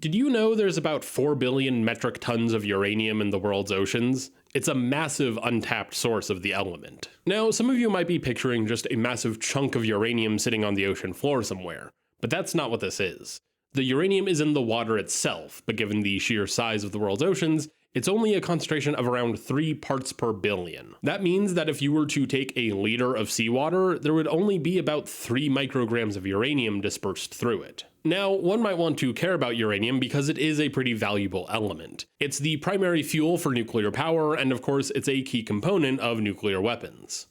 Did you know there's about 4 billion metric tons of uranium in the world's oceans? It's a massive untapped source of the element. Now, some of you might be picturing just a massive chunk of uranium sitting on the ocean floor somewhere, but that's not what this is. The uranium is in the water itself, but given the sheer size of the world's oceans, it's only a concentration of around 3 parts per billion. That means that if you were to take a liter of seawater, there would only be about 3 micrograms of uranium dispersed through it. Now, one might want to care about uranium because it is a pretty valuable element. It's the primary fuel for nuclear power, and of course, it's a key component of nuclear weapons.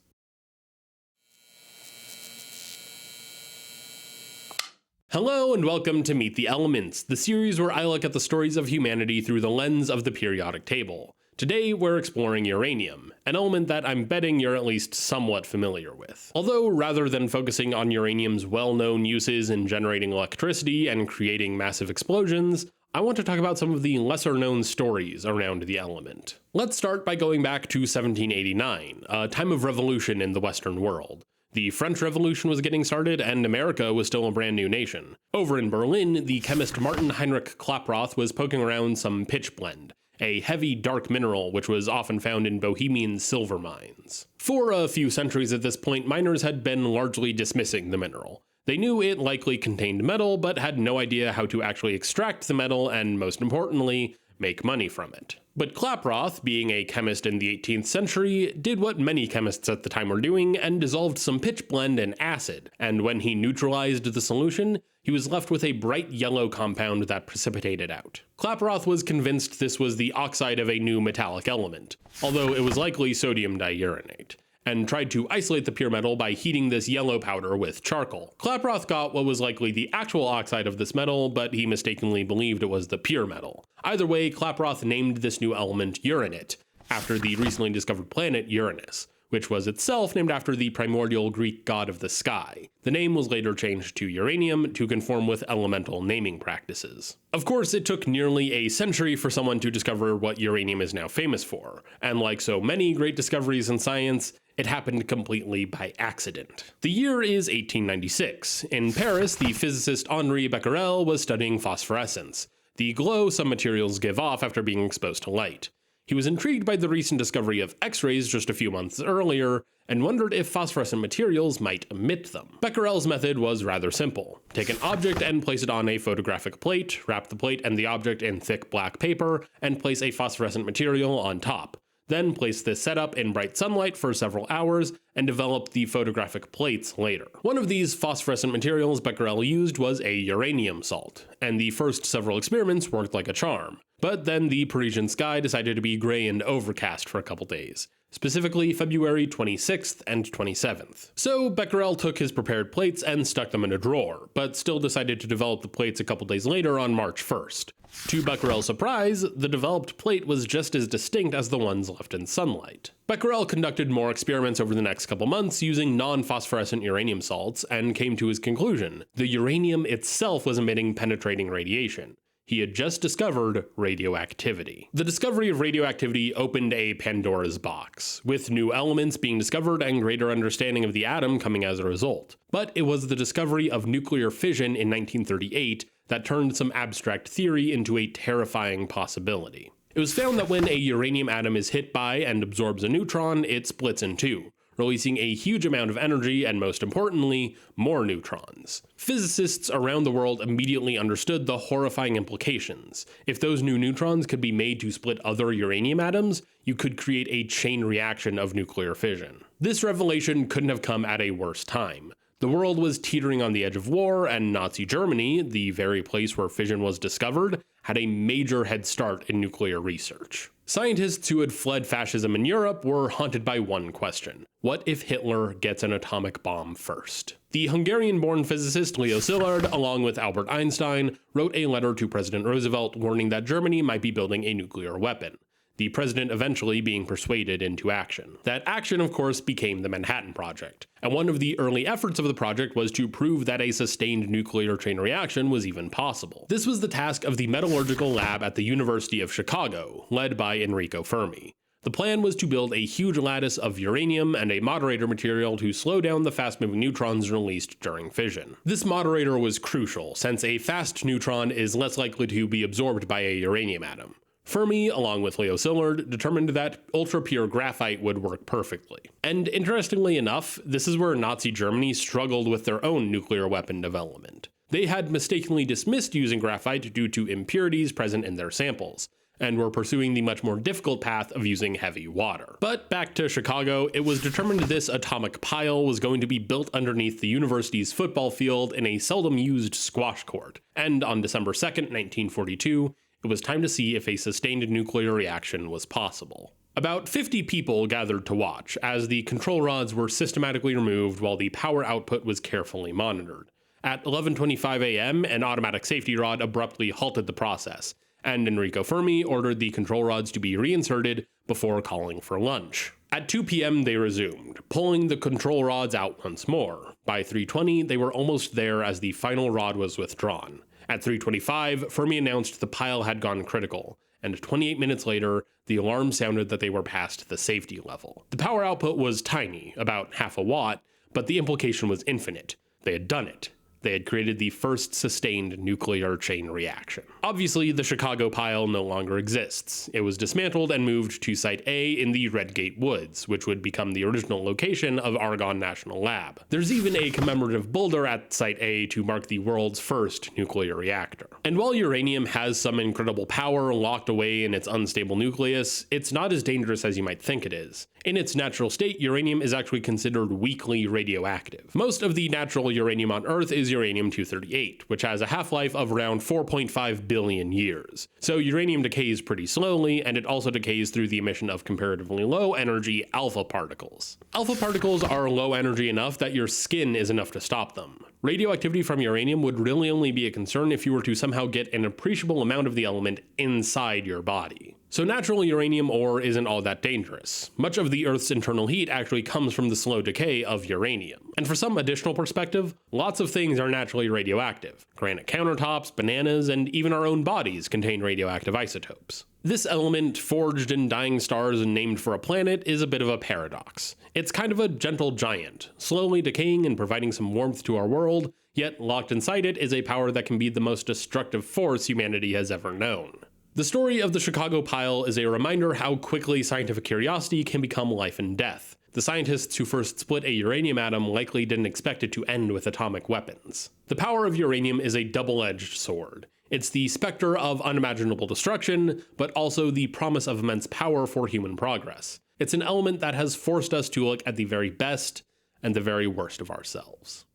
Hello and welcome to Meet the Elements, the series where I look at the stories of humanity through the lens of the periodic table. Today we're exploring uranium, an element that I'm betting you're at least somewhat familiar with. Although rather than focusing on uranium's well-known uses in generating electricity and creating massive explosions, I want to talk about some of the lesser-known stories around the element. Let's start by going back to 1789, a time of revolution in the Western world. The French Revolution was getting started, and America was still a brand new nation. Over in Berlin, the chemist Martin Heinrich Klaproth was poking around some pitchblende, a heavy dark mineral which was often found in Bohemian silver mines. For a few centuries at this point, miners had been largely dismissing the mineral. They knew it likely contained metal, but had no idea how to actually extract the metal and, most importantly, make money from it. But Klaproth, being a chemist in the 18th century, did what many chemists at the time were doing and dissolved some pitchblende in acid, and when he neutralized the solution, he was left with a bright yellow compound that precipitated out. Klaproth was convinced this was the oxide of a new metallic element, although it was likely sodium diuranate, and tried to isolate the pure metal by heating this yellow powder with charcoal. Klaproth got what was likely the actual oxide of this metal, but he mistakenly believed it was the pure metal. Either way, Klaproth named this new element uranite, after the recently discovered planet Uranus, which was itself named after the primordial Greek god of the sky. The name was later changed to uranium to conform with elemental naming practices. Of course, it took nearly a century for someone to discover what uranium is now famous for, and like so many great discoveries in science, it happened completely by accident. The year is 1896. In Paris, the physicist Henri Becquerel was studying phosphorescence, the glow some materials give off after being exposed to light. He was intrigued by the recent discovery of X-rays just a few months earlier, and wondered if phosphorescent materials might emit them. Becquerel's method was rather simple. Take an object and place it on a photographic plate, wrap the plate and the object in thick black paper, and place a phosphorescent material on top. Then place this setup in bright sunlight for several hours, and develop the photographic plates later. One of these phosphorescent materials Becquerel used was a uranium salt, and the first several experiments worked like a charm. But then the Parisian sky decided to be gray and overcast for a couple days, specifically February 26th and 27th. So Becquerel took his prepared plates and stuck them in a drawer, but still decided to develop the plates a couple days later on March 1st. To Becquerel's surprise, the developed plate was just as distinct as the ones left in sunlight. Becquerel conducted more experiments over the next couple months using non-phosphorescent uranium salts and came to his conclusion: the uranium itself was emitting penetrating radiation. He had just discovered radioactivity. The discovery of radioactivity opened a Pandora's box, with new elements being discovered and greater understanding of the atom coming as a result. But it was the discovery of nuclear fission in 1938 that turned some abstract theory into a terrifying possibility. It was found that when a uranium atom is hit by and absorbs a neutron, it splits in two, releasing a huge amount of energy and, most importantly, more neutrons. Physicists around the world immediately understood the horrifying implications. If those new neutrons could be made to split other uranium atoms, you could create a chain reaction of nuclear fission. This revelation couldn't have come at a worse time. The world was teetering on the edge of war, and Nazi Germany, the very place where fission was discovered, had a major head start in nuclear research. Scientists who had fled fascism in Europe were haunted by one question: what if Hitler gets an atomic bomb first? The Hungarian-born physicist Leo Szilard, along with Albert Einstein, wrote a letter to President Roosevelt warning that Germany might be building a nuclear weapon, the president eventually being persuaded into action. That action, of course, became the Manhattan Project, and one of the early efforts of the project was to prove that a sustained nuclear chain reaction was even possible. This was the task of the metallurgical lab at the University of Chicago, led by Enrico Fermi. The plan was to build a huge lattice of uranium and a moderator material to slow down the fast-moving neutrons released during fission. This moderator was crucial, since a fast neutron is less likely to be absorbed by a uranium atom. Fermi, along with Leo Szilard, determined that ultra-pure graphite would work perfectly. And interestingly enough, this is where Nazi Germany struggled with their own nuclear weapon development. They had mistakenly dismissed using graphite due to impurities present in their samples, and were pursuing the much more difficult path of using heavy water. But back to Chicago, it was determined this atomic pile was going to be built underneath the university's football field in a seldom used squash court, and on December 2nd, 1942, it was time to see if a sustained nuclear reaction was possible. About 50 people gathered to watch, as the control rods were systematically removed while the power output was carefully monitored. At 11:25 a.m., an automatic safety rod abruptly halted the process, and Enrico Fermi ordered the control rods to be reinserted before calling for lunch. At 2 p.m. they resumed, pulling the control rods out once more. By 3:20, they were almost there as the final rod was withdrawn. At 3:25, Fermi announced the pile had gone critical, and 28 minutes later, the alarm sounded that they were past the safety level. The power output was tiny, about half a watt, but the implication was infinite. They had done it. They had created the first sustained nuclear chain reaction. Obviously, the Chicago pile no longer exists. It was dismantled and moved to Site A in the Redgate Woods, which would become the original location of Argonne National Lab. There's even a commemorative boulder at Site A to mark the world's first nuclear reactor. And while uranium has some incredible power locked away in its unstable nucleus, it's not as dangerous as you might think it is. In its natural state, uranium is actually considered weakly radioactive. Most of the natural uranium on Earth is uranium-238, which has a half-life of around 4.5 billion years. So uranium decays pretty slowly, and it also decays through the emission of comparatively low-energy alpha particles. Alpha particles are low energy enough that your skin is enough to stop them. Radioactivity from uranium would really only be a concern if you were to somehow get an appreciable amount of the element inside your body. So natural uranium ore isn't all that dangerous. Much of the Earth's internal heat actually comes from the slow decay of uranium. And for some additional perspective, lots of things are naturally radioactive. Granite countertops, bananas, and even our own bodies contain radioactive isotopes. This element, forged in dying stars and named for a planet, is a bit of a paradox. It's kind of a gentle giant, slowly decaying and providing some warmth to our world, yet locked inside it is a power that can be the most destructive force humanity has ever known. The story of the Chicago pile is a reminder how quickly scientific curiosity can become life and death. The scientists who first split a uranium atom likely didn't expect it to end with atomic weapons. The power of uranium is a double-edged sword. It's the specter of unimaginable destruction, but also the promise of immense power for human progress. It's an element that has forced us to look at the very best and the very worst of ourselves.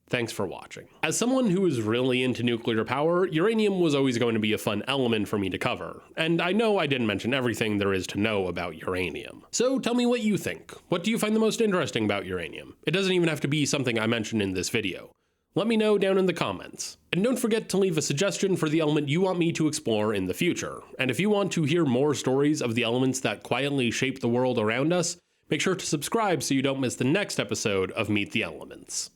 Thanks for watching. As someone who is really into nuclear power, uranium was always going to be a fun element for me to cover, and I know I didn't mention everything there is to know about uranium. So tell me what you think. What do you find the most interesting about uranium? It doesn't even have to be something I mentioned in this video. Let me know down in the comments. And don't forget to leave a suggestion for the element you want me to explore in the future. And if you want to hear more stories of the elements that quietly shape the world around us, make sure to subscribe so you don't miss the next episode of Meet the Elements.